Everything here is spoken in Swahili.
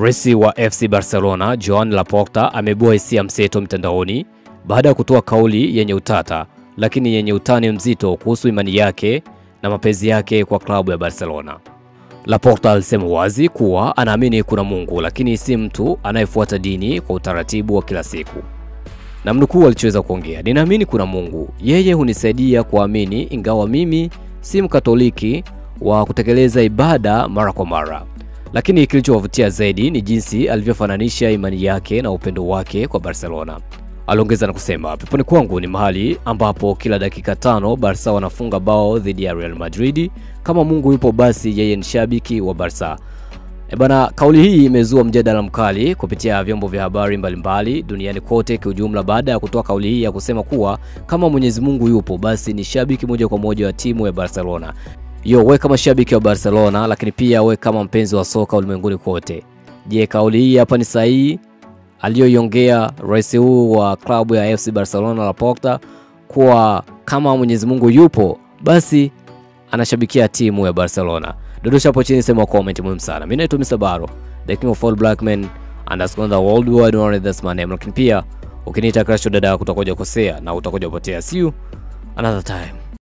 Rais wa FC Barcelona Joan Laporta amebua hisia mseto mtandaoni baada ya kutoa kauli yenye utata lakini yenye utani mzito kuhusu imani yake na mapenzi yake kwa klabu ya Barcelona. Laporta alisema wazi kuwa anaamini kuna Mungu lakini si mtu anayefuata dini kwa utaratibu wa kila siku. Na mnukuu alichoweza kuongea, "Ninaamini kuna Mungu. Yeye hunisaidia kuamini ingawa mimi si Mkatoliki wa kutekeleza ibada mara kwa mara." Lakini kilichowavutia zaidi ni jinsi alivyofananisha imani yake na upendo wake kwa Barcelona. Aliongeza na kusema, "Peponi kwangu ni mahali ambapo kila dakika 5 Barca wanafunga bao dhidi ya Real Madrid. Kama Mungu yupo basi yeye ni shabiki wa Barca." Kauli hii imezua mjadala mkali kupitia vyombo vya habari mbalimbali duniani kote kwa ujumla baada ya kutoa kauli hii ya kusema kuwa kama Mwenyezi Mungu yupo basi ni shabiki moja kwa moja wa timu ya Barcelona. Wewe kama shabiki wa Barcelona lakini pia wewe kama mpenzi wa soka ulimwenguni kote. Je, kauli hii hapa ni sahihi aliyoiongea rais huu wa klabu ya FC Barcelona Laporta kuwa kama Mwenyezi Mungu yupo basi anashabikia timu ya Barcelona? Dondosha hapo chini, sema comment muhimu sana. Mimi naitwa Mr. Baro, the king of all black men _ the world wide world, that's my name. Lakini pia ukiniita crush dada utakuja kukosea na utakuja kupotea. See you another time.